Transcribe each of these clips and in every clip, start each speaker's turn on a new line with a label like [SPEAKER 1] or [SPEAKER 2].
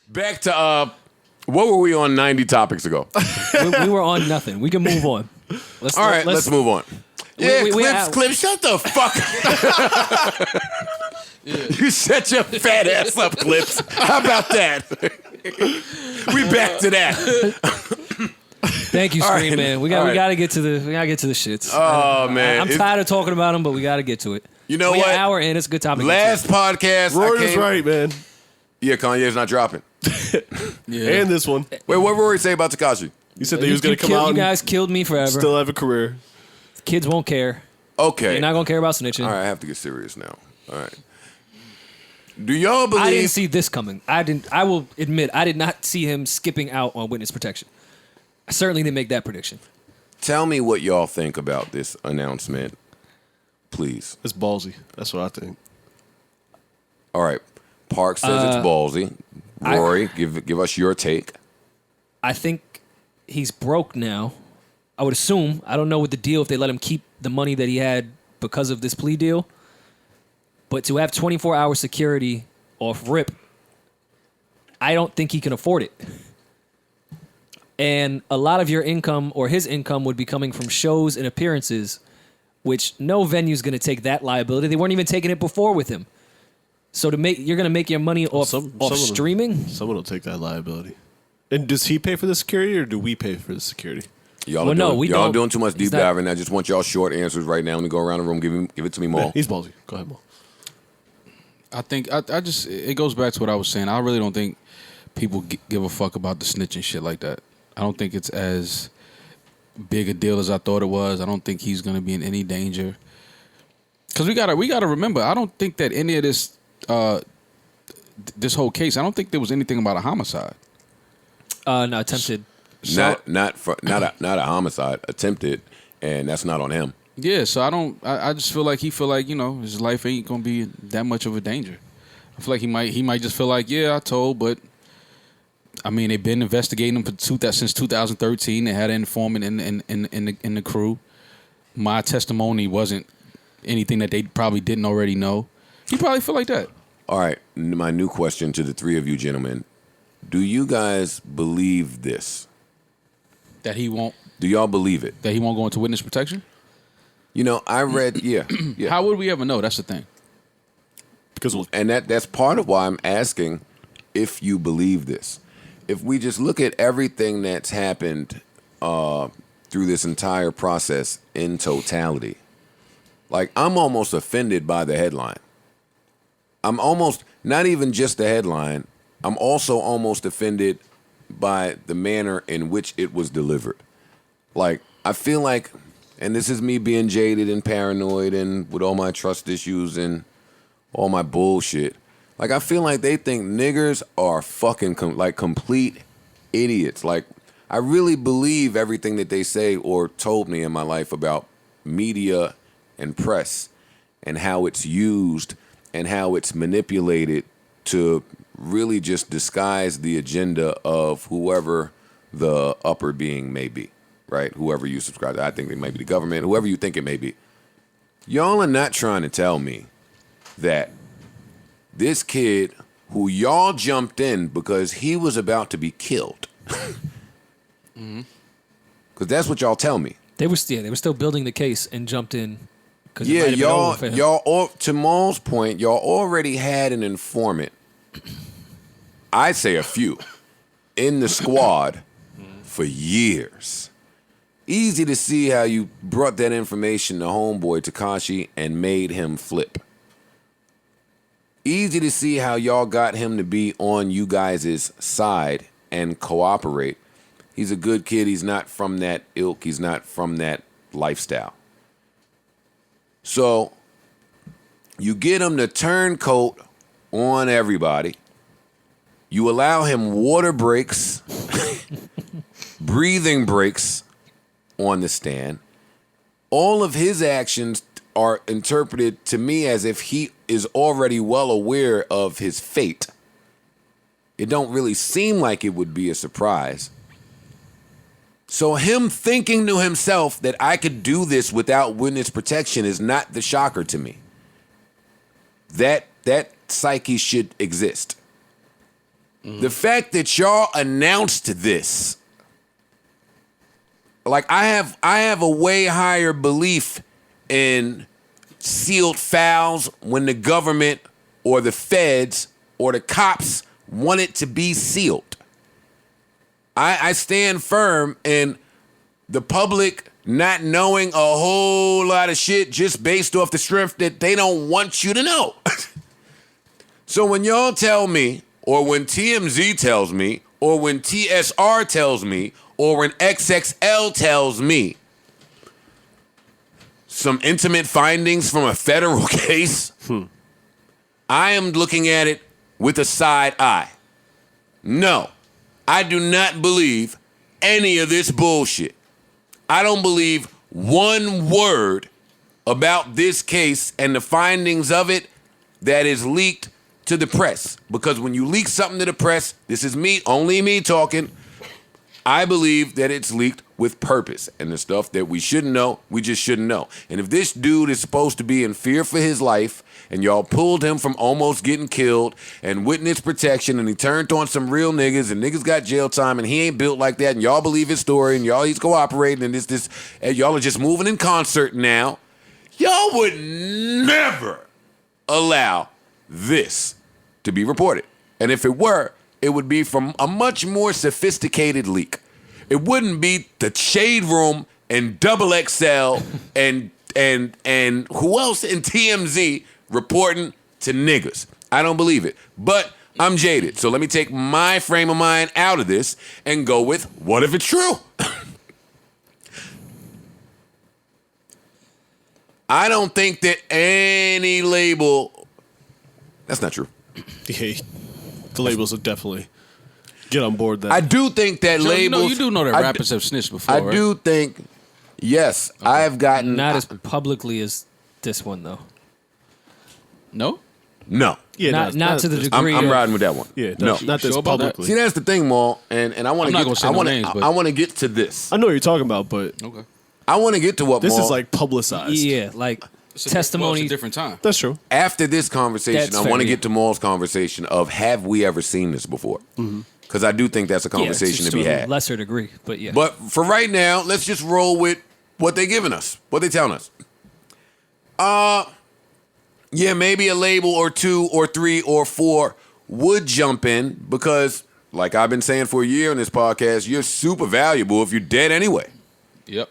[SPEAKER 1] Back to what were we on 90 topics ago?
[SPEAKER 2] we were on nothing. We can move on.
[SPEAKER 1] Let's move on. Yeah, Clips, shut the fuck up. You shut your fat ass up, Clips. How about that? We back to that.
[SPEAKER 2] Thank you, Scream Man. We gotta get to the shits.
[SPEAKER 1] Oh man,
[SPEAKER 2] I'm tired of talking about them, but we gotta get to it.
[SPEAKER 1] You know what?
[SPEAKER 2] An hour in, it's a good topic.
[SPEAKER 1] Last podcast,
[SPEAKER 3] Rory was right, man.
[SPEAKER 1] Yeah, Kanye's not dropping.
[SPEAKER 3] And this one.
[SPEAKER 1] Wait, what did Rory say about Tekashi?
[SPEAKER 3] He said that he was going to come out.
[SPEAKER 2] You guys killed me forever.
[SPEAKER 3] Still have a career.
[SPEAKER 2] Kids won't care.
[SPEAKER 1] Okay,
[SPEAKER 2] they're not gonna care about snitching.
[SPEAKER 1] All right, I have to get serious now. All right. Do y'all believe?
[SPEAKER 2] I didn't see this coming. I will admit, I did not see him skipping out on witness protection. I certainly didn't make that prediction.
[SPEAKER 1] Tell me what y'all think about this announcement, please.
[SPEAKER 3] It's ballsy. That's what I think.
[SPEAKER 1] All right. Park says it's ballsy. Rory, give us your take.
[SPEAKER 2] I think he's broke now. I would assume. I don't know what the deal if they let him keep the money that he had because of this plea deal. But to have 24-hour security off rip, I don't think he can afford it. And a lot of your income or his income would be coming from shows and appearances, which no venue's going to take that liability. They weren't even taking it before with him. So you're going to make your money off streaming?
[SPEAKER 3] Someone will take that liability. And does he pay for the security or do we pay for the security?
[SPEAKER 1] Y'all doing too much deep diving. I just want y'all short answers right now. Let me go around the room. Give it to me, Maul.
[SPEAKER 3] Yeah, he's ballsy. Go ahead, Maul.
[SPEAKER 4] I think it goes back to what I was saying. I really don't think people give a fuck about the snitching shit like that. I don't think it's as big a deal as I thought it was. I don't think he's going to be in any danger. Because we gotta remember, I don't think that any of this this whole case, I don't think there was anything about a homicide.
[SPEAKER 2] No, attempted.
[SPEAKER 1] Not a homicide, attempted, and that's not on him.
[SPEAKER 4] Yeah, so I just feel like his life ain't gonna be that much of a danger. I feel like he might just feel like, yeah, I told, but I mean, they've been investigating him since 2013. They had an informant in the crew. My testimony wasn't anything that they probably didn't already know. He probably feel like that.
[SPEAKER 1] All right, my new question to the three of you gentlemen: do you guys believe this?
[SPEAKER 4] That he won't.
[SPEAKER 1] Do y'all believe it?
[SPEAKER 4] That he won't go into witness protection?
[SPEAKER 1] You know, I read. Yeah.
[SPEAKER 4] How would we ever know? That's the thing.
[SPEAKER 1] And that's part of why I'm asking if you believe this. If we just look at everything that's happened through this entire process in totality, like I'm almost offended by the headline. I'm almost, not even just the headline, I'm also almost offended by the manner in which it was delivered. Like, I feel like, and this is me being jaded and paranoid and with all my trust issues and all my bullshit. Like, I feel like they think niggers are fucking complete idiots. Like, I really believe everything that they say or told me in my life about media and press and how it's used and how it's manipulated to really just disguise the agenda of whoever the upper being may be, right? Whoever you subscribe to. I think it may be the government, whoever you think it may be. Y'all are not trying to tell me that this kid who y'all jumped in because he was about to be killed. Because that's what y'all tell me.
[SPEAKER 2] They were still building the case and jumped in.
[SPEAKER 1] Yeah, y'all. To Maul's point, y'all already had an informant. I'd say a few in the squad for years. Easy to see how you brought that information to homeboy Tekashi and made him flip. Easy to see how y'all got him to be on you guys' side and cooperate. He's a good kid. He's not from that ilk. He's not from that lifestyle. So you get him to turncoat on everybody. You allow him water breaks, breathing breaks on the stand. All of his actions are interpreted to me as if he is already well aware of his fate. It don't really seem like it would be a surprise. So him thinking to himself that I could do this without witness protection is not the shocker to me. That psyche should exist. The fact that y'all announced this, like I have a way higher belief in sealed files when the government or the feds or the cops want it to be sealed. I stand firm in the public not knowing a whole lot of shit just based off the strength that they don't want you to know. So when y'all tell me, or when TMZ tells me, or when TSR tells me, or when XXL tells me some intimate findings from a federal case, I am looking at it with a side eye. No, I do not believe any of this bullshit. I don't believe one word about this case and the findings of it that is leaked to the press. Because when you leak something to the press, this is me, only me talking, I believe that it's leaked with purpose. And the stuff that we shouldn't know, we just shouldn't know. And if this dude is supposed to be in fear for his life, and y'all pulled him from almost getting killed and witness protection, and he turned on some real niggas, and niggas got jail time, and he ain't built like that, and y'all believe his story, and y'all he's cooperating, and and y'all are just moving in concert now, y'all would never allow this to be reported. And if it were, it would be from a much more sophisticated leak. It wouldn't be the Shade Room and Double XL and who else in TMZ reporting to niggas. I don't believe it. But I'm jaded. So let me take my frame of mind out of this and go with, what if it's true? I don't think that any label... That's not true.
[SPEAKER 3] Yeah, the labels will definitely get on board that.
[SPEAKER 1] I do think that
[SPEAKER 4] Joe,
[SPEAKER 1] labels...
[SPEAKER 4] you do know that rappers have snitched before,
[SPEAKER 1] I
[SPEAKER 4] right?
[SPEAKER 1] do think... Yes, okay. I have gotten...
[SPEAKER 2] Not as publicly as this one, though.
[SPEAKER 4] No?
[SPEAKER 1] No.
[SPEAKER 3] Yeah,
[SPEAKER 2] not to the degree.
[SPEAKER 1] I'm riding with that one.
[SPEAKER 3] Yeah,
[SPEAKER 1] no.
[SPEAKER 3] not this
[SPEAKER 4] Sure about that?
[SPEAKER 3] publicly.
[SPEAKER 1] See, that's the thing, Maul, and I want to
[SPEAKER 4] I'm not
[SPEAKER 1] get.
[SPEAKER 4] gonna say
[SPEAKER 1] I
[SPEAKER 4] no
[SPEAKER 1] want
[SPEAKER 4] names, but-
[SPEAKER 1] I want to get to this.
[SPEAKER 3] I know what you're talking about, but
[SPEAKER 4] Okay.
[SPEAKER 1] I want to get to what
[SPEAKER 3] this
[SPEAKER 1] Maul,
[SPEAKER 3] is like publicized.
[SPEAKER 2] Yeah, like
[SPEAKER 4] It's a
[SPEAKER 2] testimony.
[SPEAKER 4] different time.
[SPEAKER 3] That's true.
[SPEAKER 1] after this conversation.
[SPEAKER 2] That's
[SPEAKER 1] I
[SPEAKER 2] fair,
[SPEAKER 1] want to
[SPEAKER 2] yeah.
[SPEAKER 1] get to Maul's conversation of have we ever seen this before? Because I do think that's a conversation
[SPEAKER 2] yeah,
[SPEAKER 1] to be
[SPEAKER 2] a
[SPEAKER 1] had.
[SPEAKER 2] lesser degree, but yeah.
[SPEAKER 1] But for right now, let's just roll with what they giving us, what they telling us. Yeah, maybe a label or two or three or four would jump in because, like I've been saying for a year on this podcast, you're super valuable if you're dead anyway.
[SPEAKER 4] Yep.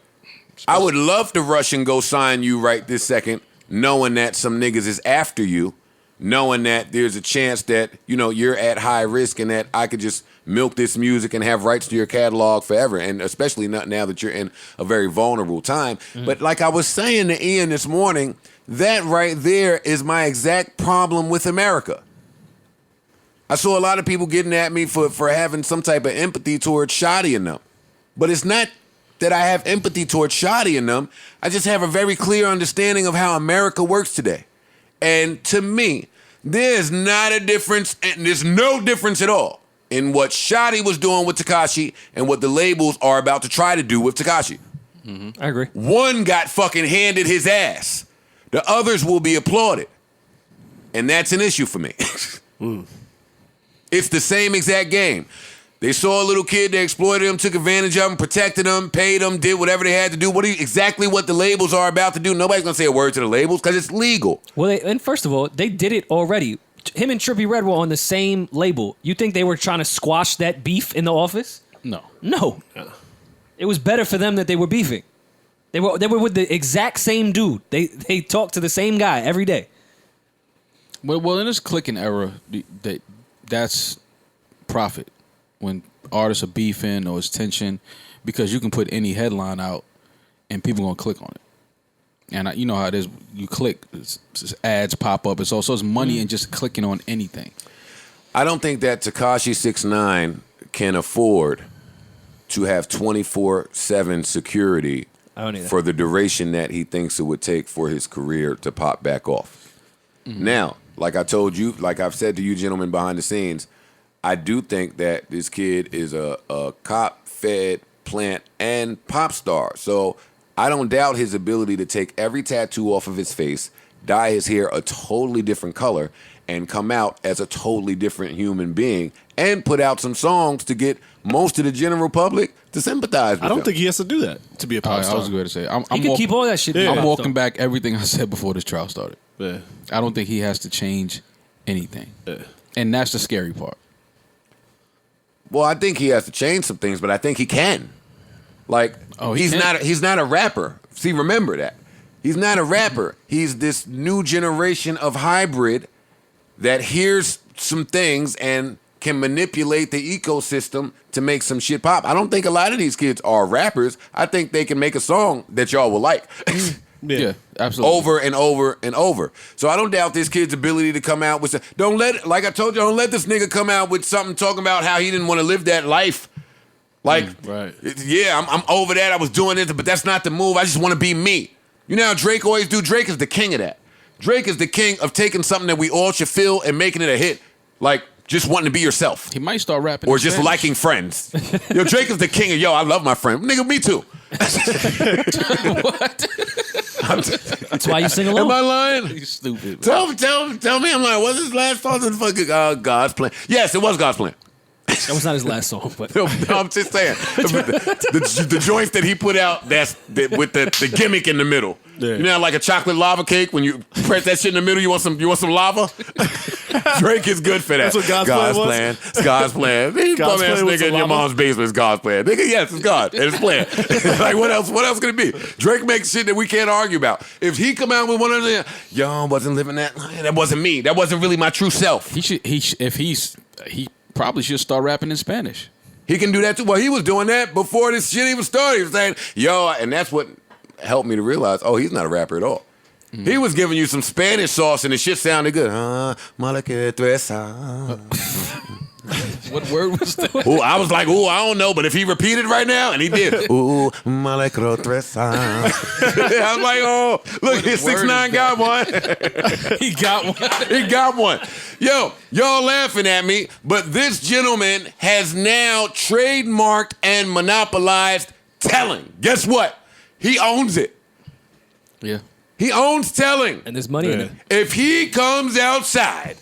[SPEAKER 1] I would love to rush and go sign you right this second, knowing that some niggas is after you, knowing that there's a chance that, you know, you're at high risk and that I could just milk this music and have rights to your catalog forever, and especially not now that you're in a very vulnerable time. But like I was saying to Ian this morning, that right there is my exact problem with America. I saw a lot of people getting at me for having some type of empathy towards Shotty and them. But it's not that I have empathy towards Shotty and them. I just have a very clear understanding of how America works today. And to me, there's not a difference, and there's no difference at all in what Shotty was doing with Tekashi and what the labels are about to try to do with Tekashi.
[SPEAKER 2] I agree.
[SPEAKER 1] One got fucking handed his ass. The others will be applauded. And that's an issue for me. It's the same exact game. They saw a little kid, they exploited him, took advantage of him, protected him, paid him, did whatever they had to do. Exactly what the labels are about to do. Nobody's going to say a word to the labels because it's legal.
[SPEAKER 2] Well, and first of all, they did it already. Him and Trippie Redd were on the same label. You think they were trying to squash that beef in the office?
[SPEAKER 4] No.
[SPEAKER 2] No. It was better for them that they were beefing. They were with the exact same dude. They talked to the same guy every day.
[SPEAKER 4] Well, in this clicking era, that's profit. When artists are beefing or it's tension, because you can put any headline out and people gonna click on it. And you know how it is. You click, it's ads pop up. It's also money in just clicking on anything.
[SPEAKER 1] I don't think that Tekashi 6ix9ine can afford to have 24/7 security
[SPEAKER 2] I don't either.
[SPEAKER 1] for the duration that he thinks it would take for his career to pop back off. Now, like I told you, like I've said to you gentlemen behind the scenes, I do think that this kid is a cop, fed, plant, and pop star. So I don't doubt his ability to take every tattoo off of his face, dye his hair a totally different color, and come out as a totally different human being and put out some songs to get most of the general public to sympathize with
[SPEAKER 3] I don't
[SPEAKER 1] him.
[SPEAKER 3] think he has to do that to be a pop
[SPEAKER 4] I
[SPEAKER 3] star.
[SPEAKER 4] was going to say,
[SPEAKER 2] He could keep all that shit.
[SPEAKER 3] Yeah.
[SPEAKER 4] I'm
[SPEAKER 2] locked
[SPEAKER 4] walking
[SPEAKER 2] up.
[SPEAKER 4] back everything I said before this trial started.
[SPEAKER 3] Yeah.
[SPEAKER 4] I don't think he has to change anything.
[SPEAKER 3] Yeah.
[SPEAKER 4] And that's the scary part.
[SPEAKER 1] Well, I think he has to change some things, but I think he can. Like,
[SPEAKER 4] He
[SPEAKER 1] he's
[SPEAKER 4] can.
[SPEAKER 1] he's not a rapper. See, remember that. He's not a rapper. He's this new generation of hybrid that hears some things and can manipulate the ecosystem to make some shit pop. I don't think a lot of these kids are rappers. I think they can make a song that y'all will like.
[SPEAKER 4] Yeah, absolutely.
[SPEAKER 1] Over and over and over. So I don't doubt this kid's ability to come out with like I told you, don't let this nigga come out with something talking about how he didn't want to live that life. Like,
[SPEAKER 3] right.
[SPEAKER 1] Yeah, I'm over that. I was doing this, but that's not the move. I just want to be me. You know how Drake always do? Drake is the king of that. Drake is the king of taking something that we all should feel and making it a hit. Like, just wanting to be yourself.
[SPEAKER 4] He might start rapping.
[SPEAKER 1] Or
[SPEAKER 4] in
[SPEAKER 1] just
[SPEAKER 4] Spanish.
[SPEAKER 1] liking friends. Yo, Drake is the king of, I love my friend. Nigga, me too.
[SPEAKER 4] What?
[SPEAKER 2] That's why you sing
[SPEAKER 1] Am
[SPEAKER 2] along.
[SPEAKER 1] I lying?
[SPEAKER 4] You stupid. Man.
[SPEAKER 1] Tell me I'm lying. Was his last song in fucking God's Plan? Yes, it was God's Plan.
[SPEAKER 2] That was not his last song, but
[SPEAKER 1] No, I'm just saying. The joints that he put out with the gimmick in the middle.
[SPEAKER 3] Yeah.
[SPEAKER 1] You know, how like a chocolate lava cake, when you press that shit in the middle, you want some lava? Drake is good for that.
[SPEAKER 3] That's what God's Plan was?
[SPEAKER 1] Plan. It's God's plan. He
[SPEAKER 3] God's
[SPEAKER 1] bum ass
[SPEAKER 3] Plan was
[SPEAKER 1] nigga
[SPEAKER 3] the
[SPEAKER 1] in your
[SPEAKER 3] lava?
[SPEAKER 1] mom's basement is God's plan. Nigga, yes, it's God. And it's plan. Like, what else? What else could it be? Drake makes shit that we can't argue about. If he come out with one of the, I wasn't living that. That wasn't me. That wasn't really my true self.
[SPEAKER 4] He probably should start rapping in Spanish.
[SPEAKER 1] He can do that too. Well, he was doing that before this shit even started. He was saying, and that's what helped me to realize, he's not a rapper at all. He was giving you some Spanish sauce and the shit sounded good. Mala que tresa.
[SPEAKER 4] What word was that?
[SPEAKER 1] Ooh, I was like, I don't know, but if he repeated right now, and he did, ooh, mala que tresa. I was like, look, his
[SPEAKER 4] word
[SPEAKER 1] 6ix9ine
[SPEAKER 4] is
[SPEAKER 1] got one.
[SPEAKER 4] He got one.
[SPEAKER 1] He got one. Yo, y'all laughing at me, but this gentleman has now trademarked and monopolized telling. Guess what? He owns it.
[SPEAKER 4] Yeah.
[SPEAKER 1] He owns telling.
[SPEAKER 2] and there's money in it.
[SPEAKER 1] If he comes outside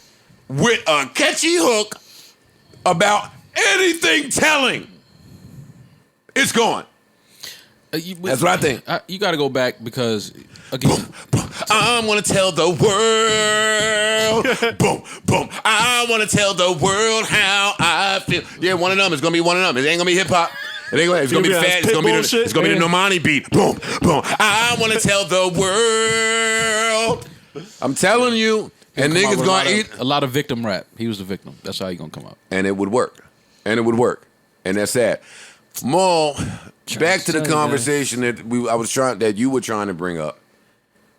[SPEAKER 1] with a catchy hook about anything telling, it's gone. That's what I think.
[SPEAKER 4] You got to go back because again,
[SPEAKER 1] I'm gonna tell the world. Boom, boom. I wanna tell the world how I feel. Yeah, one of them. It's gonna be one of them. It ain't gonna be hip hop. It's gonna be fat. It's gonna be the Normani beat. Boom, boom. I wanna tell the world. I'm telling you, and
[SPEAKER 4] come out
[SPEAKER 1] niggas
[SPEAKER 4] with
[SPEAKER 1] gonna eat.
[SPEAKER 4] a lot of victim rap. He was the victim. That's how he gonna come out.
[SPEAKER 1] And it would work. And that's sad. Maul, back to the
[SPEAKER 2] tell you,
[SPEAKER 1] conversation that you were trying to bring up.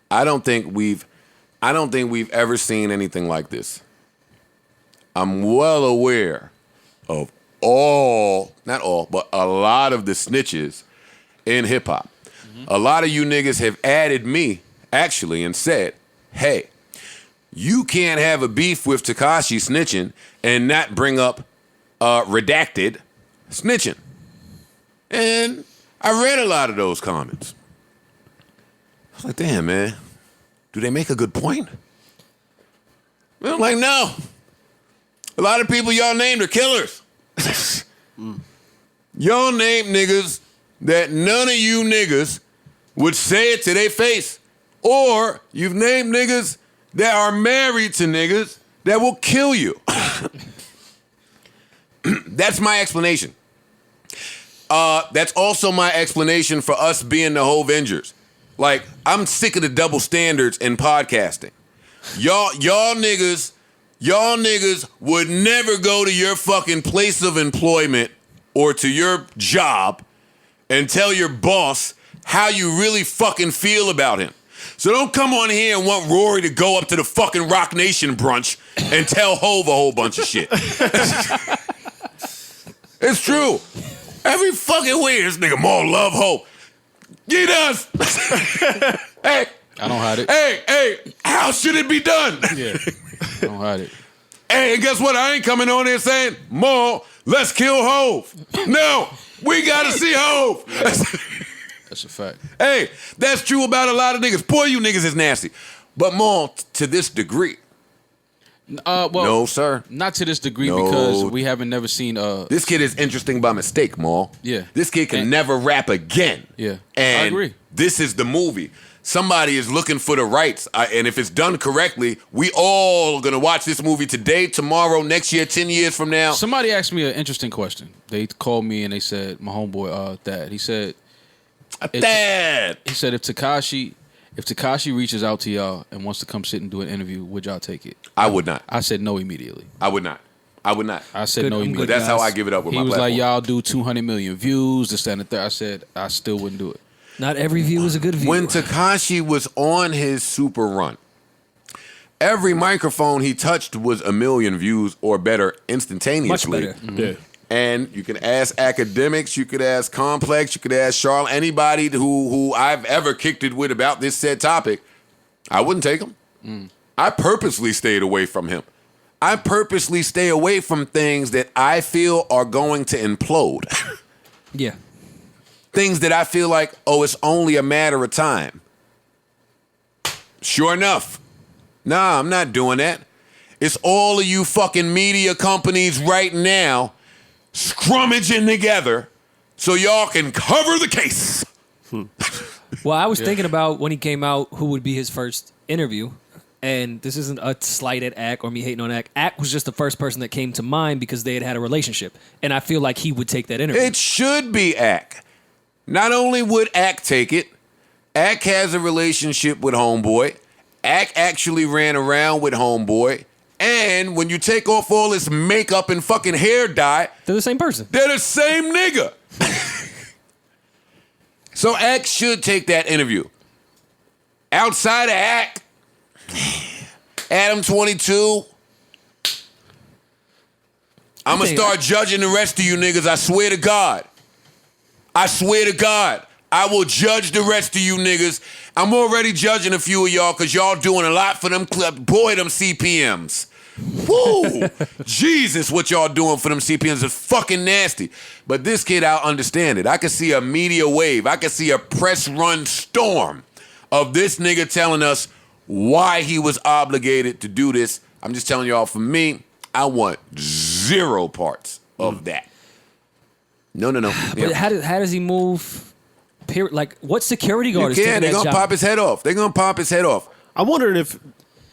[SPEAKER 1] I don't think we've ever seen anything like this. I'm well aware of not all, but a lot of the snitches in hip hop. A lot of you niggas have added me, actually, and said, hey, you can't have a beef with Tekashi snitching and not bring up redacted snitching. And I read a lot of those comments. I was like, damn, man, do they make a good point? And I'm like, no. A lot of people y'all named are killers. Y'all named niggas that none of you niggas would say it to their face. Or you've named niggas that are married to niggas that will kill you. That's my explanation. That's also my explanation for us being the whole Avengers. Like, I'm sick of the double standards in podcasting. Y'all niggas would never go to your fucking place of employment or to your job and tell your boss how you really fucking feel about him. So don't come on here and want Rory to go up to the fucking Rock Nation brunch and tell Hove a whole bunch of shit. It's true. Every fucking week, this nigga more love Hove. He does. Hey.
[SPEAKER 4] I don't hide it.
[SPEAKER 1] Hey, how should it be done?
[SPEAKER 4] Yeah. I don't hide it.
[SPEAKER 1] Hey, and guess what? I ain't coming on here saying, Mo, let's kill Hove. No, we gotta see Hove.
[SPEAKER 4] That's a fact.
[SPEAKER 1] Hey, that's true about a lot of niggas. Boy, you niggas is nasty. But Mo, to this degree.
[SPEAKER 4] Well,
[SPEAKER 1] no, sir.
[SPEAKER 4] not to this degree
[SPEAKER 1] No.
[SPEAKER 4] because we haven't never seen.
[SPEAKER 1] This kid is interesting by mistake, Maul.
[SPEAKER 4] Yeah.
[SPEAKER 1] This kid can
[SPEAKER 4] And-
[SPEAKER 1] never rap again.
[SPEAKER 4] Yeah.
[SPEAKER 1] And
[SPEAKER 4] I agree.
[SPEAKER 1] this is the movie. Somebody is looking for the rights, and if it's done correctly, we all are gonna watch this movie today, tomorrow, next year, 10 years from now.
[SPEAKER 4] Somebody asked me an interesting question. They called me and they said, my homeboy, Thad. He said,
[SPEAKER 1] Dad.
[SPEAKER 4] if Tekashi reaches out to y'all and wants to come sit and do an interview, would y'all take it?
[SPEAKER 1] I would not.
[SPEAKER 4] I said no immediately.
[SPEAKER 1] I would not. I would not.
[SPEAKER 4] I said
[SPEAKER 2] Good,
[SPEAKER 4] no
[SPEAKER 2] I'm
[SPEAKER 4] immediately.
[SPEAKER 1] But that's how I give it up with
[SPEAKER 4] He
[SPEAKER 1] my
[SPEAKER 4] was
[SPEAKER 1] platform.
[SPEAKER 4] like, y'all do 200 million views, this, that, and the third. I said, I still wouldn't do it.
[SPEAKER 2] Not every view is a good view.
[SPEAKER 1] When Tekashi was on his super run, every microphone he touched was 1 million views or better instantaneously.
[SPEAKER 2] Much better.
[SPEAKER 3] Yeah.
[SPEAKER 1] And you can ask academics, you could ask Complex, you could ask Charlotte, anybody who I've ever kicked it with about this said topic. I wouldn't take him. I purposely stayed away from him. I purposely stay away from things that I feel are going to implode.
[SPEAKER 2] Yeah.
[SPEAKER 1] Things that I feel like, oh, it's only a matter of time. Sure enough. Nah, I'm not doing that. It's all of you fucking media companies right now scrummaging together so y'all can cover the case.
[SPEAKER 2] Well, I was thinking about when he came out, who would be his first interview. And this isn't a slight at Ack or me hating on Ack. Ack was just the first person that came to mind because they had a relationship. And I feel like he would take that interview.
[SPEAKER 1] It should be Ack. Not only would Ack take it, Ack has a relationship with Homeboy. Ack actually ran around with Homeboy. And when you take off all this makeup and fucking hair dye,
[SPEAKER 2] They're the same person.
[SPEAKER 1] they're the same nigga. So Ack should take that interview. Outside of Ack, Adam 22, I'm going to start judging the rest of you niggas. I swear to God. I swear to God. I will judge the rest of you niggas. I'm already judging a few of y'all because y'all doing a lot for them. Boy, them CPMs. Woo! Jesus, what y'all doing for them CPMs is fucking nasty. But this kid, I'll understand it. I could see a media wave. I could see a press run storm of this nigga telling us why he was obligated to do this. I'm just telling y'all, for me, I want 0 parts of that. No.
[SPEAKER 2] But how does he move? Like, what security guard is
[SPEAKER 1] You
[SPEAKER 2] taking
[SPEAKER 1] can. They're
[SPEAKER 2] that
[SPEAKER 1] going to
[SPEAKER 2] job?
[SPEAKER 1] pop his head off. They're going to pop his head off.
[SPEAKER 3] I'm wondering if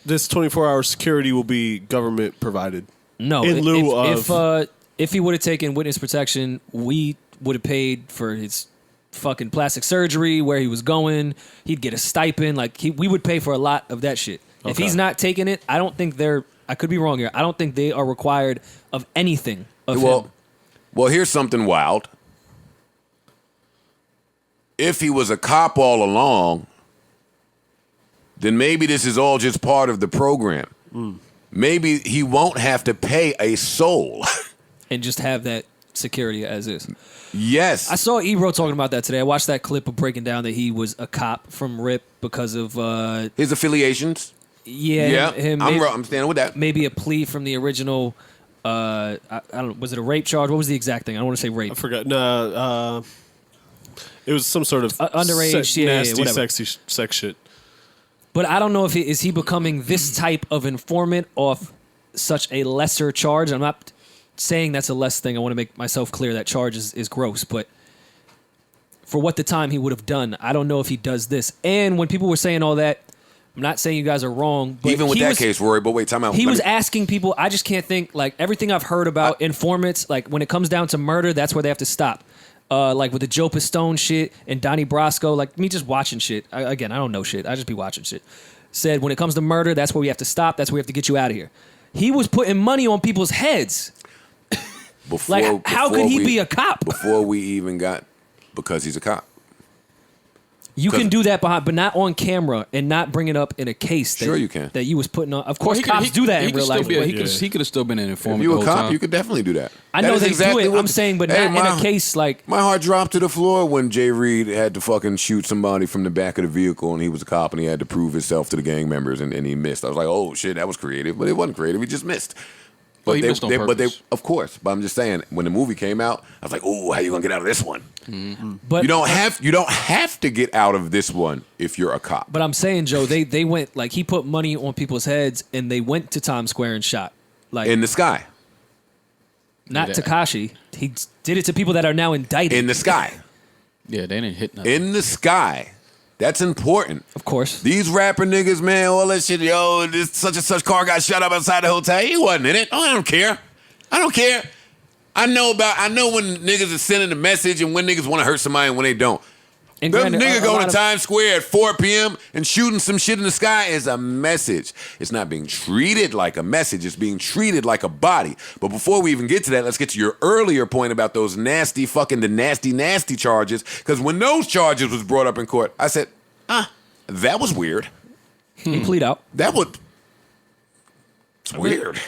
[SPEAKER 3] this 24-hour security will be government provided.
[SPEAKER 2] No.
[SPEAKER 3] In lieu
[SPEAKER 2] if he would have taken witness protection, we would have paid for his fucking plastic surgery, where he was going. He'd get a stipend. Like, we would pay for a lot of that shit. If
[SPEAKER 3] Okay.
[SPEAKER 2] he's not taking it, I don't think I could be wrong here. I don't think they are required of anything of him.
[SPEAKER 1] Well, here's something wild. If he was a cop all along, then maybe this is all just part of the program. Maybe he won't have to pay a soul.
[SPEAKER 2] And just have that security as is.
[SPEAKER 1] Yes.
[SPEAKER 2] I saw Ebro talking about that today. I watched that clip of breaking down that he was a cop from RIP because of
[SPEAKER 1] His affiliations.
[SPEAKER 2] him
[SPEAKER 1] I'm standing with that.
[SPEAKER 2] maybe a plea from the original. I don't know. Was it a rape charge? What was the exact thing? I don't want to say rape.
[SPEAKER 3] I forgot. No, it was some sort of
[SPEAKER 2] underage,
[SPEAKER 3] nasty,
[SPEAKER 2] whatever.
[SPEAKER 3] sexy sex shit.
[SPEAKER 2] But I don't know if is he becoming this type of informant off such a lesser charge. I'm not saying that's a less thing. I want to make myself clear that charge is gross. But for what the time he would have done, I don't know if he does this. And when people were saying all that, I'm not saying you guys are wrong. But
[SPEAKER 1] Even with that case, Rory, but wait, time out.
[SPEAKER 2] He
[SPEAKER 1] Let
[SPEAKER 2] was
[SPEAKER 1] me-
[SPEAKER 2] asking people. I just can't think, like, everything I've heard about informants, like, when it comes down to murder, that's where they have to stop. Like with the Joe Pistone shit and Donnie Brasco, like me just watching shit. I don't know shit. I just be watching shit. Said when it comes to murder, that's where we have to stop. That's where we have to get you out of here. He was putting money on people's heads. How could he be a cop?
[SPEAKER 1] Before we even got, because he's a cop.
[SPEAKER 2] You can do that behind, but not on camera and not bring it up in a case. That,
[SPEAKER 1] Sure you can.
[SPEAKER 2] That you was putting on. Of course, cops do that in real life.
[SPEAKER 4] He
[SPEAKER 2] but
[SPEAKER 4] could have still been an informant.
[SPEAKER 1] If you
[SPEAKER 4] the
[SPEAKER 1] a
[SPEAKER 4] whole
[SPEAKER 1] cop,
[SPEAKER 4] time.
[SPEAKER 1] you could definitely do that.
[SPEAKER 2] I
[SPEAKER 1] That
[SPEAKER 2] know
[SPEAKER 1] is
[SPEAKER 2] they
[SPEAKER 1] exactly
[SPEAKER 2] do it.
[SPEAKER 1] what-
[SPEAKER 2] I'm saying, but
[SPEAKER 1] Hey,
[SPEAKER 2] not in a case like.
[SPEAKER 1] My heart dropped to the floor when Jay Reed had to fucking shoot somebody from the back of the vehicle, and he was a cop, and he had to prove himself to the gang members, and he missed. I was like, oh shit, that was creative, but it wasn't creative. He just missed.
[SPEAKER 4] Well, he missed on purpose.
[SPEAKER 1] Of course. But I'm just saying, when the movie came out, I was like, "Oh, how you gonna get out of this one?"
[SPEAKER 2] But
[SPEAKER 1] you don't have to get out of this one if you're a cop.
[SPEAKER 2] But I'm saying, Joe, they went like he put money on people's heads, and they went to Times Square and shot like
[SPEAKER 1] In the sky,
[SPEAKER 2] not Tekashi. He did it to people that are now indicted
[SPEAKER 1] in the sky,
[SPEAKER 4] Yeah, they didn't hit nothing.
[SPEAKER 1] in the sky. That's important.
[SPEAKER 2] Of course.
[SPEAKER 1] These rapper niggas, man, all that shit. Yo, this such and such car got shot up outside the hotel. He wasn't in it. Oh, I don't care. I don't care. I know when niggas are sending a message and when niggas want to hurt somebody and when they don't.
[SPEAKER 2] And
[SPEAKER 1] Them
[SPEAKER 2] granted,
[SPEAKER 1] nigga
[SPEAKER 2] a
[SPEAKER 1] going
[SPEAKER 2] lot
[SPEAKER 1] to Times Square at 4 p.m. and shooting some shit in the sky is a message. It's not being treated like a message. It's being treated like a body. But before we even get to that, let's get to your earlier point about those nasty charges. Because when those charges was brought up in court, I said, that was weird.
[SPEAKER 2] He plead out.
[SPEAKER 1] It's weird.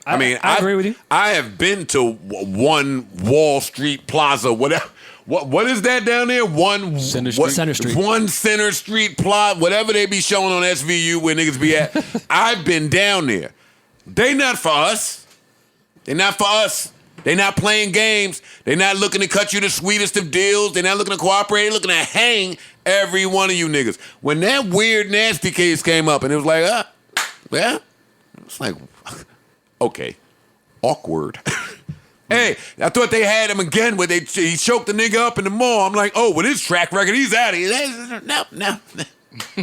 [SPEAKER 2] I agree with you.
[SPEAKER 1] I have been to one Wall Street Plaza, whatever. What is that down there?
[SPEAKER 2] Center Street.
[SPEAKER 1] One Center Street Plaza, whatever they be showing on SVU where niggas be at. I've been down there. They not for us. They not for us. They not playing games. They not looking to cut you the sweetest of deals. They not looking to cooperate. They looking to hang every one of you niggas. When that weird nasty case came up and it was like, yeah, it's like, okay, awkward. Hey, I thought they had him again where he choked the nigga up in the mall. I'm like, oh, with his track record, he's out of here. No.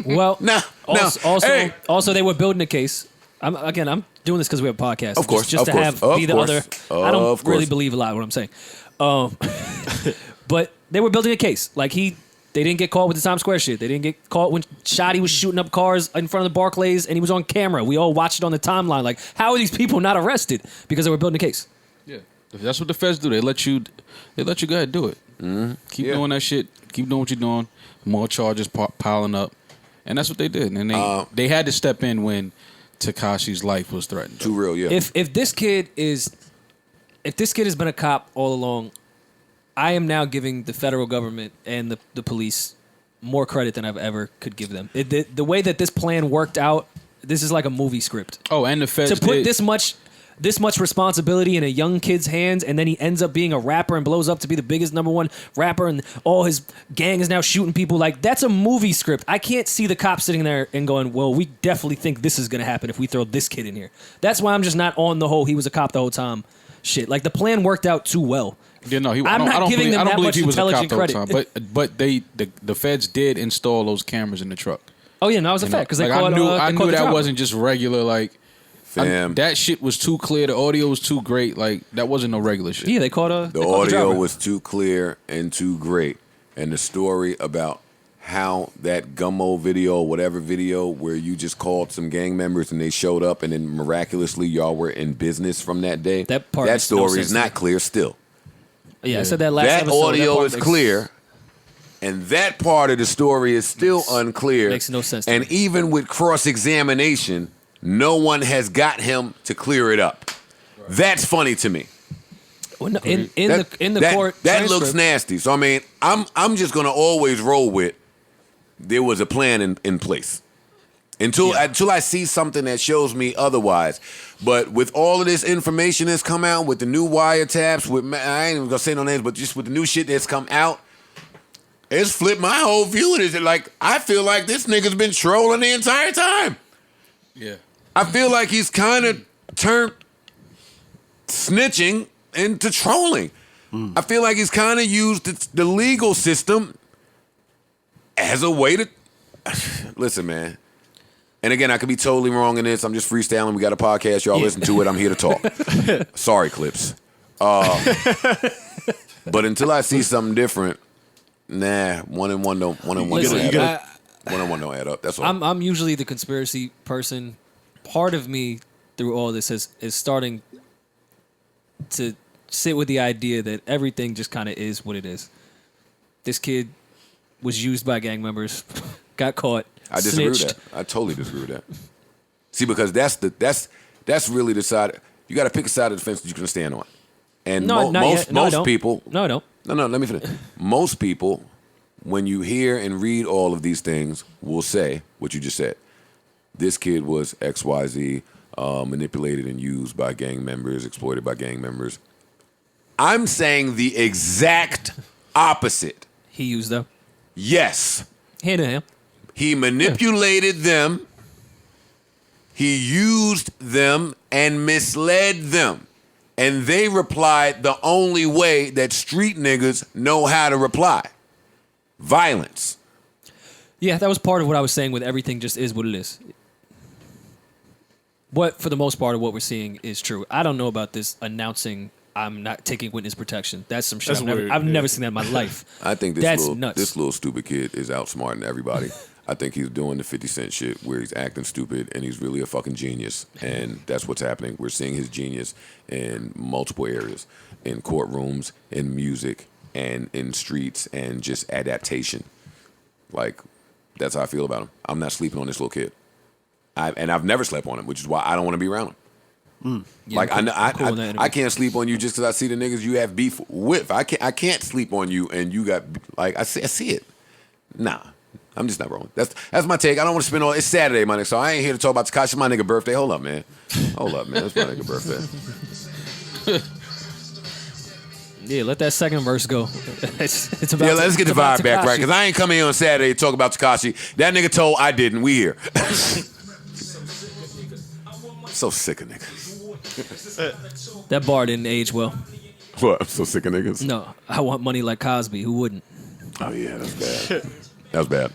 [SPEAKER 2] Well,
[SPEAKER 1] No.
[SPEAKER 2] Also, they were building a case. I'm doing this because we have a podcast.
[SPEAKER 1] Of course,
[SPEAKER 2] just
[SPEAKER 1] of
[SPEAKER 2] to
[SPEAKER 1] course,
[SPEAKER 2] have
[SPEAKER 1] of
[SPEAKER 2] be the
[SPEAKER 1] course,
[SPEAKER 2] other. I
[SPEAKER 1] of
[SPEAKER 2] don't really
[SPEAKER 1] course.
[SPEAKER 2] believe a lot of what I'm saying, but they were building a case. Like they didn't get caught with the Times Square shit. They didn't get caught when Shotty was shooting up cars in front of the Barclays and he was on camera. We all watched it on the timeline. Like, how are these people not arrested? Because they were building a case.
[SPEAKER 4] Yeah, that's what the feds do. They let you go ahead and do it.
[SPEAKER 1] Mm-hmm.
[SPEAKER 4] Keep doing that shit. Keep doing what you're doing. More charges piling up, and that's what they did. And they had to step in when Tekashi's life was threatened.
[SPEAKER 1] Too real, yeah.
[SPEAKER 2] If this kid has been a cop all along, I am now giving the federal government and the police more credit than I've ever could give them. The way that this plan worked out, this is like a movie script.
[SPEAKER 4] Oh, and the feds
[SPEAKER 2] To put
[SPEAKER 4] did.
[SPEAKER 2] this much responsibility in a young kid's hands, and then he ends up being a rapper and blows up to be the biggest #1 rapper, and all his gang is now shooting people. Like, that's a movie script. I can't see the cops sitting there and going, well, we definitely think this is going to happen if we throw this kid in here. That's why I'm just not on the whole he was a cop the whole time shit. Like, the plan worked out too well.
[SPEAKER 4] Yeah, no,
[SPEAKER 2] I'm not giving them that much
[SPEAKER 4] he was a cop
[SPEAKER 2] intelligent
[SPEAKER 4] the whole
[SPEAKER 2] credit.
[SPEAKER 4] time. But the feds did install those cameras in the truck.
[SPEAKER 2] Oh, yeah, no, it was a fact. Because they
[SPEAKER 4] Like,
[SPEAKER 2] called
[SPEAKER 4] I knew
[SPEAKER 2] the
[SPEAKER 4] that
[SPEAKER 2] driver.
[SPEAKER 4] wasn't just regular, like,
[SPEAKER 1] Fam.
[SPEAKER 4] that shit was too clear. The audio was too great. Like, that wasn't no regular shit.
[SPEAKER 2] Yeah, they called
[SPEAKER 1] The
[SPEAKER 2] the
[SPEAKER 1] audio
[SPEAKER 2] driver.
[SPEAKER 1] was too clear and too great. And the story about how that Gummo video, whatever video, where you just called some gang members and they showed up and then miraculously y'all were in business from that day.
[SPEAKER 2] That part makes no
[SPEAKER 1] story
[SPEAKER 2] sense
[SPEAKER 1] is
[SPEAKER 2] to me.
[SPEAKER 1] not clear still.
[SPEAKER 2] Yeah, I said that last
[SPEAKER 1] That
[SPEAKER 2] episode.
[SPEAKER 1] audio
[SPEAKER 2] part
[SPEAKER 1] is
[SPEAKER 2] makes-
[SPEAKER 1] clear, and that part of the story is still unclear.
[SPEAKER 2] makes no sense to
[SPEAKER 1] And
[SPEAKER 2] me.
[SPEAKER 1] even with cross-examination, no one has got him to clear it up. That's funny to me.
[SPEAKER 2] Well, no, in
[SPEAKER 1] That-
[SPEAKER 2] the
[SPEAKER 1] that-
[SPEAKER 2] court
[SPEAKER 1] that
[SPEAKER 2] transcript,
[SPEAKER 1] looks nasty. So I mean, I'm just gonna always roll with there was a plan in place until I see something that shows me otherwise. But with all of this information that's come out, with the new wiretaps, I ain't even gonna say no names, but just with the new shit that's come out, it's flipped my whole view. Is it like I feel like this nigga's been trolling the entire time.
[SPEAKER 4] Yeah.
[SPEAKER 1] I feel like he's kind of turned snitching into trolling. I feel like he's kind of used the legal system as a way to listen, man. And again, I could be totally wrong in this. I'm just freestyling. We got a podcast. Y'all listen to it. I'm here to talk. Sorry, Clips. But until I see something different, nah, one and one don't
[SPEAKER 2] Listen,
[SPEAKER 1] add up. One and one don't add up. That's all.
[SPEAKER 2] I'm usually the conspiracy person. Part of me through all this is starting to sit with the idea that everything just kind of is what it is. This kid was used by gang members, got caught,
[SPEAKER 1] I disagree
[SPEAKER 2] snitched.
[SPEAKER 1] with that. I totally disagree with that. See, because that's really the side. You got to pick a side of the fence that you can stand on. And
[SPEAKER 2] No, not yet. No, I
[SPEAKER 1] most
[SPEAKER 2] don't.
[SPEAKER 1] people.
[SPEAKER 2] No, I don't.
[SPEAKER 1] No, let me finish. Most people, when you hear and read all of these things, will say what you just said. This kid was XYZ. manipulated and used by gang members, exploited by gang members. I'm saying the exact opposite.
[SPEAKER 2] He used them.
[SPEAKER 1] Yes.
[SPEAKER 2] Hand in hand.
[SPEAKER 1] He manipulated them. He used them and misled them. And they replied the only way that street niggas know how to reply. Violence.
[SPEAKER 2] Yeah, that was part of what I was saying with everything just is what it is. What, for the most part of what we're seeing is true. I don't know about this announcing I'm not taking witness protection. That's some shit.
[SPEAKER 3] That's
[SPEAKER 2] I've
[SPEAKER 3] weird,
[SPEAKER 2] never seen that in my life.
[SPEAKER 1] I think
[SPEAKER 2] That's nuts.
[SPEAKER 1] this little stupid kid is outsmarting everybody. I think he's doing the 50 Cent shit where he's acting stupid and he's really a fucking genius. And that's what's happening. We're seeing his genius in multiple areas, in courtrooms, in music, and in streets, and just adaptation. Like, that's how I feel about him. I'm not sleeping on this little kid. I've never slept on him, which is why I don't want to be around him.
[SPEAKER 2] Yeah,
[SPEAKER 1] Like
[SPEAKER 2] I'm cool with that
[SPEAKER 1] I
[SPEAKER 2] anyway.
[SPEAKER 1] can't sleep on you just because I see the niggas you have beef with. I can't sleep on you and you got like I see it. Nah, I'm just not rolling. That's my take. I don't want to spend all. It's Saturday, my nigga, so I ain't here to talk about Tekashi, my nigga birthday. Hold up, man. It's my nigga birthday.
[SPEAKER 2] Yeah, let that second verse go. It's about.
[SPEAKER 1] Yeah, let's get the
[SPEAKER 2] it's about
[SPEAKER 1] vibe back
[SPEAKER 2] Tekashi.
[SPEAKER 1] right because I ain't coming here on Saturday to talk about Tekashi. That nigga told I didn't. We here. So sick of niggas.
[SPEAKER 2] That bar didn't age well.
[SPEAKER 1] What? I'm so sick of niggas.
[SPEAKER 2] No, I want money like Cosby. Who wouldn't?
[SPEAKER 1] Oh yeah, that's bad. That was bad.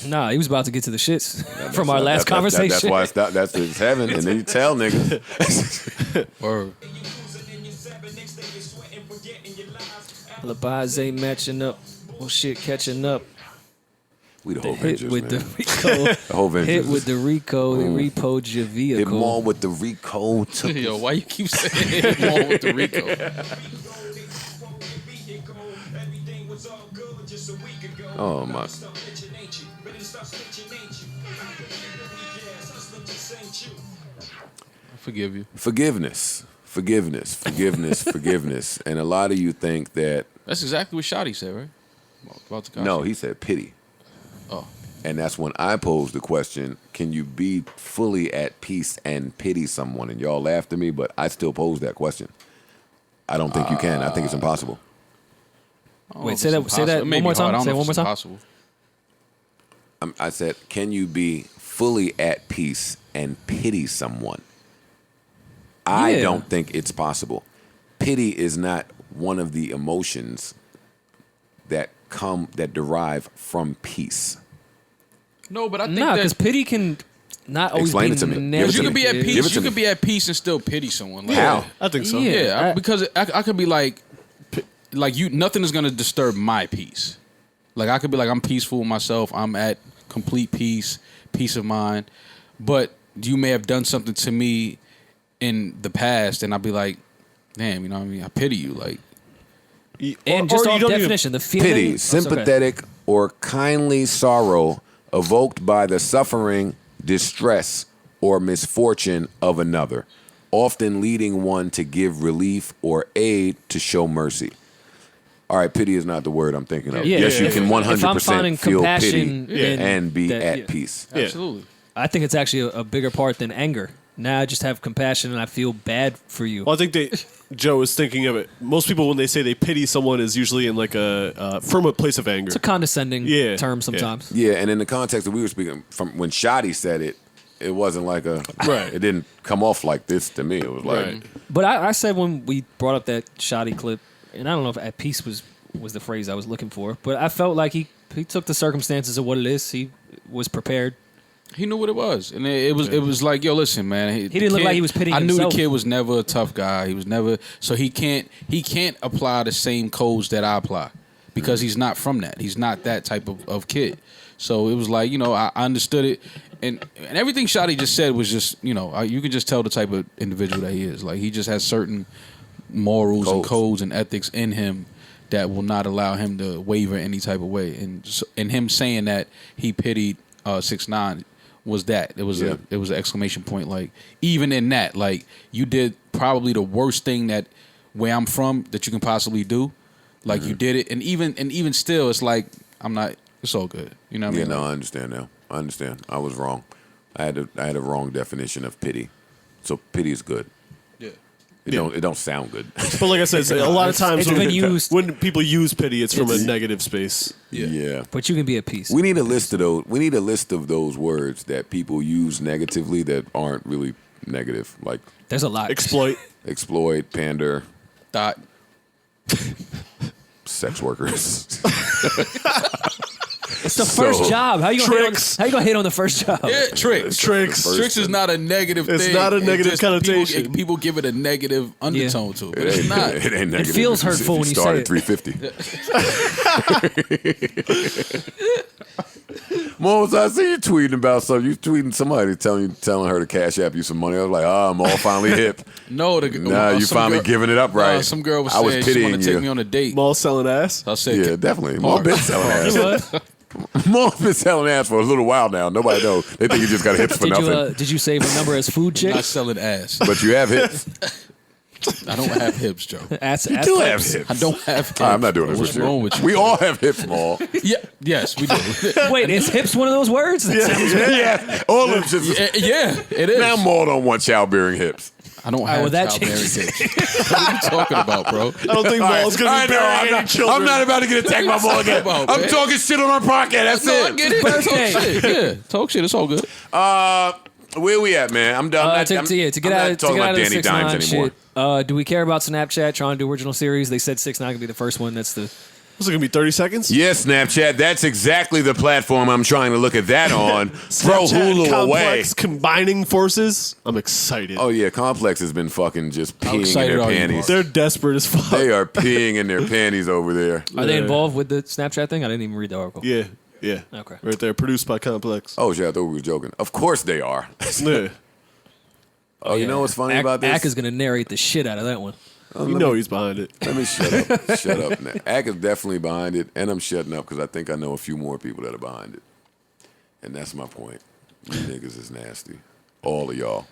[SPEAKER 2] Nah, he was about to get to the shits from our last conversation.
[SPEAKER 1] That's why that's his heaven, and then you tell niggas.
[SPEAKER 4] Word.
[SPEAKER 2] Alibis ain't matching up. Well, shit, catching up.
[SPEAKER 1] We the whole
[SPEAKER 2] Hit
[SPEAKER 1] Vengers,
[SPEAKER 2] with
[SPEAKER 1] man.
[SPEAKER 2] the Rico.
[SPEAKER 1] The whole Vengers.
[SPEAKER 2] Hit with the Rico. They repoed your
[SPEAKER 1] Hit
[SPEAKER 2] vehicle.
[SPEAKER 1] more with the Rico. Took
[SPEAKER 4] Yo, why you keep saying it more with the Rico?
[SPEAKER 1] Oh my.
[SPEAKER 4] I forgive you.
[SPEAKER 1] Forgiveness. And a lot of you think that
[SPEAKER 4] That's exactly what Shotty said, right? About Tekashi.
[SPEAKER 1] no, he said pity.
[SPEAKER 4] Oh.
[SPEAKER 1] And that's when I posed the question, can you be fully at peace and pity someone? And y'all laughed at me, but I still pose that question. I don't think you can. I think it's impossible.
[SPEAKER 4] I don't know
[SPEAKER 2] Wait,
[SPEAKER 4] if
[SPEAKER 2] say
[SPEAKER 4] it's
[SPEAKER 2] that- say
[SPEAKER 4] impossible.
[SPEAKER 2] that
[SPEAKER 4] It may
[SPEAKER 2] one
[SPEAKER 4] be
[SPEAKER 2] more time.
[SPEAKER 4] hard. I don't
[SPEAKER 2] Say
[SPEAKER 4] know
[SPEAKER 2] it
[SPEAKER 4] if
[SPEAKER 2] one
[SPEAKER 4] it's
[SPEAKER 2] more time.
[SPEAKER 4] impossible.
[SPEAKER 1] I said, can you be fully at peace and pity someone? I
[SPEAKER 2] Yeah.
[SPEAKER 1] don't think it's possible. Pity is not one of the emotions that derive from peace.
[SPEAKER 4] No, but I think
[SPEAKER 2] Nah,
[SPEAKER 4] that
[SPEAKER 2] because pity can not always
[SPEAKER 1] Explain
[SPEAKER 2] be
[SPEAKER 1] it to me.
[SPEAKER 2] negative.
[SPEAKER 1] Give
[SPEAKER 4] you
[SPEAKER 1] it
[SPEAKER 4] can
[SPEAKER 1] to
[SPEAKER 4] be at
[SPEAKER 1] me. Give
[SPEAKER 4] peace.
[SPEAKER 1] it to
[SPEAKER 4] You
[SPEAKER 1] me.
[SPEAKER 4] can be at peace and still pity someone. Like,
[SPEAKER 1] How?
[SPEAKER 3] I think so.
[SPEAKER 2] Yeah.
[SPEAKER 4] Yeah, because I could be like you. Nothing is gonna disturb my peace. Like I could be like I'm peaceful with myself. I'm at complete peace of mind. But you may have done something to me in the past, and I'd be like, damn, you know what I mean? I pity you. Like,
[SPEAKER 2] And just
[SPEAKER 3] you
[SPEAKER 2] off
[SPEAKER 3] don't even-
[SPEAKER 2] definition, the feeling.
[SPEAKER 1] Pity,
[SPEAKER 2] Oh, it's okay.
[SPEAKER 1] sympathetic or kindly sorrow evoked by the suffering, distress, or misfortune of another, often leading one to give relief or aid to show mercy. All right, pity is not the word I'm thinking of.
[SPEAKER 2] Yeah,
[SPEAKER 1] yes,
[SPEAKER 2] yeah,
[SPEAKER 1] you can
[SPEAKER 2] yeah. If I'm finding
[SPEAKER 1] 100% feel
[SPEAKER 2] compassion
[SPEAKER 1] pity
[SPEAKER 2] in
[SPEAKER 1] and be
[SPEAKER 2] that-
[SPEAKER 1] at
[SPEAKER 2] yeah.
[SPEAKER 1] peace.
[SPEAKER 3] Yeah.
[SPEAKER 4] absolutely.
[SPEAKER 2] I think it's actually a bigger part than anger. Now I just have compassion and I feel bad for you.
[SPEAKER 3] Well, I think Joe is thinking of it. Most people, when they say they pity someone, is usually in like from a place of anger.
[SPEAKER 2] It's a condescending
[SPEAKER 3] Yeah,
[SPEAKER 2] term
[SPEAKER 3] yeah.
[SPEAKER 2] sometimes.
[SPEAKER 1] Yeah, and in the context that we were speaking from when Shotty said it, it wasn't like
[SPEAKER 3] Right.
[SPEAKER 1] it didn't come off like this to me. It was like,
[SPEAKER 3] Right.
[SPEAKER 2] But I said when we brought up that shoddy clip, and I don't know if at peace was the phrase I was looking for, but I felt like he took the circumstances of what it is. He was prepared.
[SPEAKER 4] He knew what it was, and it was like, yo, listen, man. He
[SPEAKER 2] didn't look like he was pitying
[SPEAKER 4] I knew
[SPEAKER 2] himself.
[SPEAKER 4] the kid was never a tough guy. He was never, so he can't apply the same codes that I apply because he's not from that. He's not that type of kid. So it was like, you know, I understood it, and everything Shotty just said was just, you know, you could just tell the type of individual that he is. Like he just has certain morals and codes and ethics in him that will not allow him to waver any type of way. And him saying that he pitied 6ix9ine was that it was an exclamation point. Like even in that, like you did probably the worst thing that where I'm from that you can possibly do. Like you did it, and even still, it's like I'm not. It's all good. You know what I
[SPEAKER 1] Yeah,
[SPEAKER 4] mean?
[SPEAKER 1] no, I understand now. I understand. I was wrong. I had a wrong definition of pity. So pity is good.
[SPEAKER 4] Yeah.
[SPEAKER 1] It don't sound good.
[SPEAKER 3] But like I said, a lot of times
[SPEAKER 2] it's been used.
[SPEAKER 3] when people use pity, it's from a negative space.
[SPEAKER 1] Yeah.
[SPEAKER 2] But you can be at peace.
[SPEAKER 1] We need a list of those. We need a list of those words that people use negatively that aren't really negative, like
[SPEAKER 2] There's a lot.
[SPEAKER 3] Exploit.
[SPEAKER 1] exploit, pander,
[SPEAKER 4] Thought.
[SPEAKER 1] sex workers.
[SPEAKER 2] It's the first job. How you gonna hit on the first job?
[SPEAKER 4] Yeah, tricks.
[SPEAKER 3] Tricks.
[SPEAKER 4] Tricks is not a negative thing.
[SPEAKER 3] It's not a negative
[SPEAKER 4] just
[SPEAKER 3] connotation.
[SPEAKER 4] People give it a negative undertone to it. But
[SPEAKER 1] It
[SPEAKER 4] it's
[SPEAKER 1] ain't,
[SPEAKER 4] not.
[SPEAKER 1] it ain't negative.
[SPEAKER 2] feels
[SPEAKER 1] if you-
[SPEAKER 2] hurtful
[SPEAKER 1] if
[SPEAKER 2] when you
[SPEAKER 1] start
[SPEAKER 2] say
[SPEAKER 1] at
[SPEAKER 2] it.
[SPEAKER 1] 350. Moses, I see you tweeting about something. You tweeting somebody telling her to cash app you some money. I was like, I'm all finally hip.
[SPEAKER 4] No,
[SPEAKER 1] Nah, you
[SPEAKER 4] some
[SPEAKER 1] finally
[SPEAKER 4] girl-
[SPEAKER 1] giving it up right.
[SPEAKER 4] Nah, some girl was
[SPEAKER 1] I was
[SPEAKER 4] saying she
[SPEAKER 1] pitying
[SPEAKER 4] want to take
[SPEAKER 1] you.
[SPEAKER 4] me on a date.
[SPEAKER 3] Mall selling ass.
[SPEAKER 4] I said,
[SPEAKER 1] Yeah, definitely. More been selling ass.
[SPEAKER 2] What?
[SPEAKER 1] More's been selling ass for a little while now. Nobody knows. They think you just got hips for nothing.
[SPEAKER 2] Did you save a number as food chick?
[SPEAKER 4] not selling ass.
[SPEAKER 1] But you have hips.
[SPEAKER 4] I don't have hips, Joe.
[SPEAKER 2] Ass
[SPEAKER 1] You do have hips.
[SPEAKER 4] I don't have hips.
[SPEAKER 1] I'm not doing this
[SPEAKER 4] What's
[SPEAKER 1] with you.
[SPEAKER 4] wrong with you?
[SPEAKER 1] We all have hips, Maul.
[SPEAKER 4] Yeah, yes, we do.
[SPEAKER 2] Wait, is hips one of those words?
[SPEAKER 1] Yeah, all hips.
[SPEAKER 4] Yeah, it is.
[SPEAKER 1] Now Maul don't want childbearing hips.
[SPEAKER 4] I don't have
[SPEAKER 2] well, that
[SPEAKER 4] childbearing
[SPEAKER 2] changes.
[SPEAKER 4] hips. What are you talking about, bro?
[SPEAKER 3] I don't think Mall's going to be bearing any children.
[SPEAKER 1] I'm not about to get attacked by Maul again.
[SPEAKER 4] about,
[SPEAKER 1] I'm
[SPEAKER 4] man?
[SPEAKER 1] talking shit on our podcast. That's
[SPEAKER 4] No, I
[SPEAKER 1] it.
[SPEAKER 4] get it.
[SPEAKER 2] Birthday.
[SPEAKER 4] Talk shit. Yeah, talk shit. It's all good.
[SPEAKER 1] Where we at, man? I'm done.
[SPEAKER 2] To get
[SPEAKER 1] I'm
[SPEAKER 2] out
[SPEAKER 1] not
[SPEAKER 2] of
[SPEAKER 1] talking
[SPEAKER 2] the
[SPEAKER 1] about Danny
[SPEAKER 2] 6ix9ine
[SPEAKER 1] Dimes anymore.
[SPEAKER 2] shit. Do we care about Snapchat trying to do original series? They said 6ix9ine could be the first one. That's the.
[SPEAKER 3] Was it going to be 30 seconds?
[SPEAKER 1] Yes, Snapchat. That's exactly the platform I'm trying to look at that on. Throw
[SPEAKER 3] Snapchat and
[SPEAKER 1] Hulu away.
[SPEAKER 3] Complex combining forces. I'm excited.
[SPEAKER 1] Oh yeah, Complex has been fucking just peeing in
[SPEAKER 4] excited
[SPEAKER 1] their
[SPEAKER 4] are you,
[SPEAKER 1] panties.
[SPEAKER 3] They're desperate as fuck.
[SPEAKER 1] They are peeing in their panties over there.
[SPEAKER 2] Are they involved with the Snapchat thing? I didn't even read the article.
[SPEAKER 3] Yeah.
[SPEAKER 2] Okay.
[SPEAKER 3] Right there. Produced by Complex.
[SPEAKER 1] Oh shit, I thought we were joking. Of course they are.
[SPEAKER 3] Yeah.
[SPEAKER 1] Oh, you know what's funny about this?
[SPEAKER 2] Ack is gonna narrate the shit out of that one.
[SPEAKER 3] You know he's behind it.
[SPEAKER 1] Let me shut up. Shut up. Now. Ack is definitely behind it, and I'm shutting up because I think I know a few more people that are behind it. And that's my point. You niggas is nasty. All of y'all.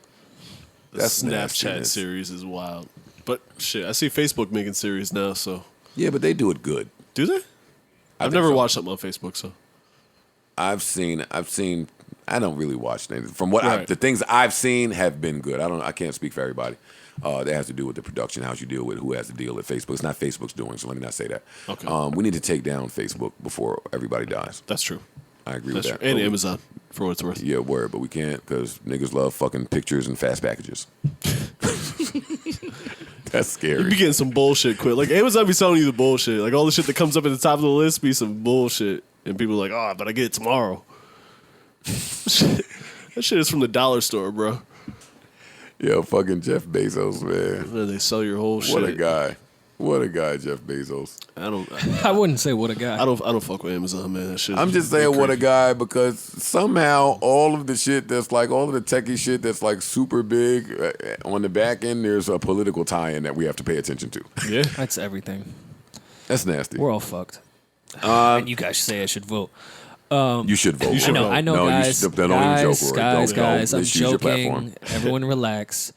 [SPEAKER 3] The
[SPEAKER 1] That's
[SPEAKER 3] Snapchat
[SPEAKER 1] nastiness.
[SPEAKER 3] series is wild. But shit, I see Facebook making series now, so.
[SPEAKER 1] Yeah, but they do it good.
[SPEAKER 3] Do they? I've
[SPEAKER 1] think
[SPEAKER 3] never
[SPEAKER 1] so.
[SPEAKER 3] watched something on Facebook, so.
[SPEAKER 1] I've seen. I don't really watch things. From what
[SPEAKER 3] Right.
[SPEAKER 1] the things I've seen have been good. I can't speak for everybody. That has to do with the production, how you deal with who has to deal with Facebook. It's not Facebook's doing, so let me not say that.
[SPEAKER 3] Okay.
[SPEAKER 1] We need to take down Facebook before everybody dies.
[SPEAKER 3] That's true.
[SPEAKER 1] I agree
[SPEAKER 3] That's
[SPEAKER 1] with
[SPEAKER 3] true.
[SPEAKER 1] that.
[SPEAKER 3] And
[SPEAKER 1] But
[SPEAKER 3] Amazon, for what it's worth.
[SPEAKER 1] Yeah, word, but we can't because niggas love fucking pictures and fast packages. That's
[SPEAKER 3] You be
[SPEAKER 1] scary.
[SPEAKER 3] getting some bullshit quick. Like, Amazon be selling you the bullshit. Like, all the shit that comes up at the top of the list be some bullshit. And people are like, oh, but I get it tomorrow. That shit is from the dollar store, bro.
[SPEAKER 1] Yo, fucking Jeff Bezos, man.
[SPEAKER 3] Then they sell your whole shit.
[SPEAKER 1] What a guy. What a guy, Jeff Bezos.
[SPEAKER 2] I wouldn't say what a guy.
[SPEAKER 3] I don't fuck with Amazon, man. That shit
[SPEAKER 1] I'm just saying what a guy because somehow all of the shit that's like all of the techie shit that's like super big on the back end, there's a political tie-in that we have to pay attention to.
[SPEAKER 3] Yeah.
[SPEAKER 2] That's everything.
[SPEAKER 1] That's nasty.
[SPEAKER 2] We're all fucked. And you guys say I should vote.
[SPEAKER 1] You should vote.
[SPEAKER 3] You should vote.
[SPEAKER 2] I know,
[SPEAKER 1] No,
[SPEAKER 2] guys.
[SPEAKER 1] don't even joke, Rory.
[SPEAKER 2] Guys,
[SPEAKER 1] Don't
[SPEAKER 2] I'm
[SPEAKER 1] misuse your platform.
[SPEAKER 2] joking. Everyone relax.